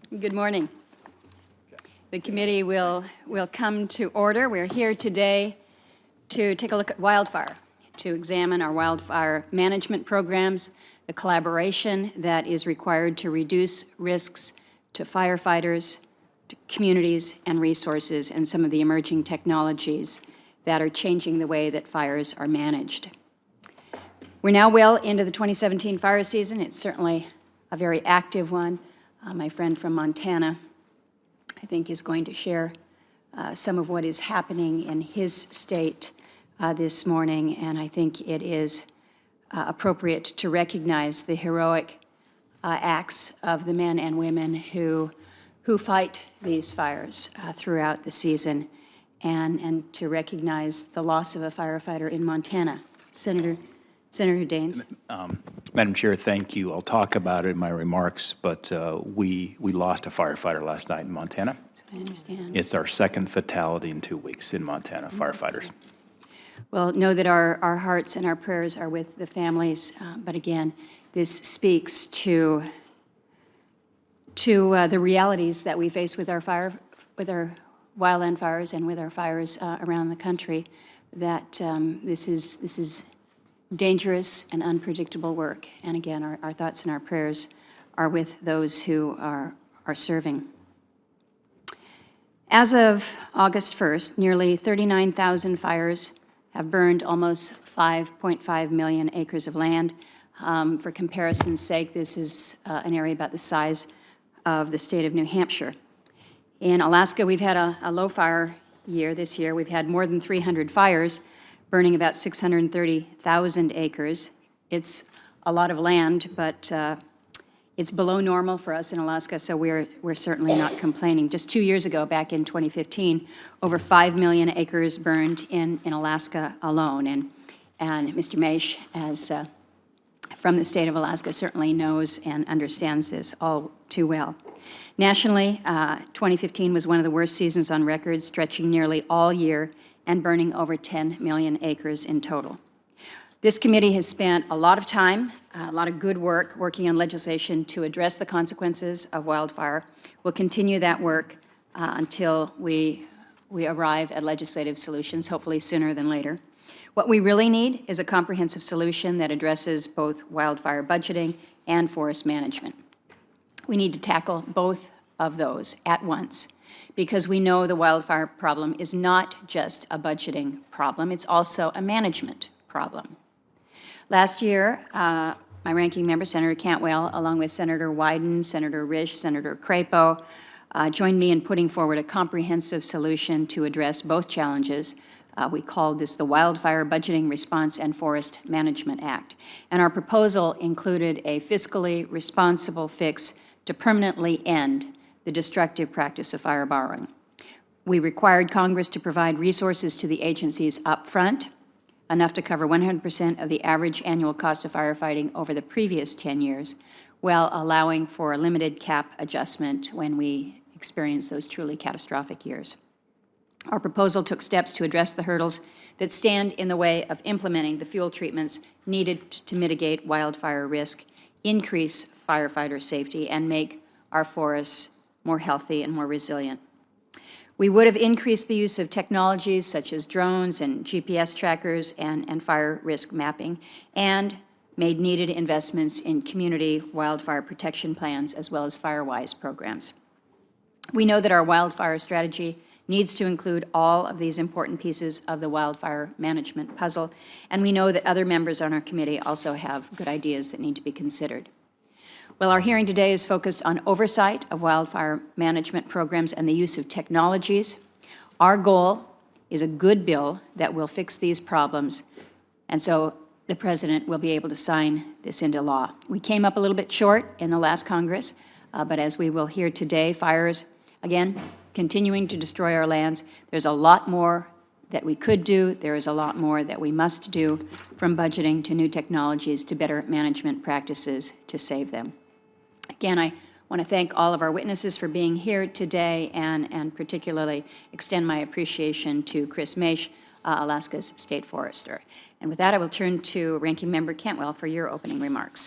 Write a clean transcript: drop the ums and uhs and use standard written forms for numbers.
Good morning. The committee will come to order. We're here today to take a look at wildfire, to examine our wildfire management programs, the collaboration that is required to reduce risks to firefighters, to communities and resources, and some of the emerging technologies that are changing the way that fires are managed. We're now well into the 2017 fire season. It's certainly a very active one. My friend from Montana, I think, is going to share some of what is happening in his state this morning, and I think it is appropriate to recognize the heroic acts of the men and women who fight these fires throughout the season, and to recognize the loss of a firefighter in Montana. Senator Daines. Madam Chair, thank you. I'll talk about it in my remarks, but we lost a firefighter last night in Montana. That's what I understand. It's our second fatality in 2 weeks in Montana, firefighters. Well, know that our hearts and our prayers are with the families, but again, this speaks to the realities that we face with our wildland fires and with our fires around the country, that this is dangerous and unpredictable work. And again, our thoughts and our prayers are with those who are serving. As of August 1st, nearly 39,000 fires have burned almost 5.5 million acres of land. For comparison's sake, this is an area about the size of the state of New Hampshire. In Alaska, we've had a low fire year this year. We've had more than 300 fires, burning about 630,000 acres. It's a lot of land, but it's below normal for us in Alaska, so we're certainly not complaining. Just 2 years ago, back in 2015, over 5 million acres burned in Alaska alone. And Mr. Maish, as from the state of Alaska, certainly knows and understands this all too well. Nationally, 2015 was one of the worst seasons on record, stretching nearly all year and burning over 10 million acres in total. This committee has spent a lot of time, a lot of good work, working on legislation to address the consequences of wildfire. We'll continue that work until we arrive at legislative solutions, hopefully sooner than later. What we really need is a comprehensive solution that addresses both wildfire budgeting and forest management. We need to tackle both of those at once, because we know the wildfire problem is not just a budgeting problem, it's also a management problem. Last year, my ranking member, Senator Cantwell, along with Senator Wyden, Senator Risch, Senator Crapo, joined me in putting forward a comprehensive solution to address both challenges. We called this the Wildfire Budgeting Response and Forest Management Act. And our proposal included a fiscally responsible fix to permanently end the destructive practice of fire borrowing. We required Congress to provide resources to the agencies up front, enough to cover 100% of the average annual cost of firefighting over the previous 10 years, while allowing for a limited cap adjustment when we experience those truly catastrophic years. Our proposal took steps to address the hurdles that stand in the way of implementing the fuel treatments needed to mitigate wildfire risk, increase firefighter safety, and make our forests more healthy and more resilient. We would have increased the use of technologies such as drones and GPS trackers and fire risk mapping, and made needed investments in community wildfire protection plans as well as FireWise programs. We know that our wildfire strategy needs to include all of these important pieces of the wildfire management puzzle, and we know that other members on our committee also have good ideas that need to be considered. Well, our hearing today is focused on oversight of wildfire management programs and the use of technologies. Our goal is a good bill that will fix these problems, and so the President will be able to sign this into law. We came up a little bit short in the last Congress, but as we will hear today, fires, again, continuing to destroy our lands. There's a lot more that we could do. There is a lot more that we must do, from budgeting to new technologies to better management practices to save them. Again, I want to thank all of our witnesses for being here today, and particularly extend my appreciation to Chris Maish, Alaska's state forester. And with that, I will turn to Ranking Member Cantwell for your opening remarks.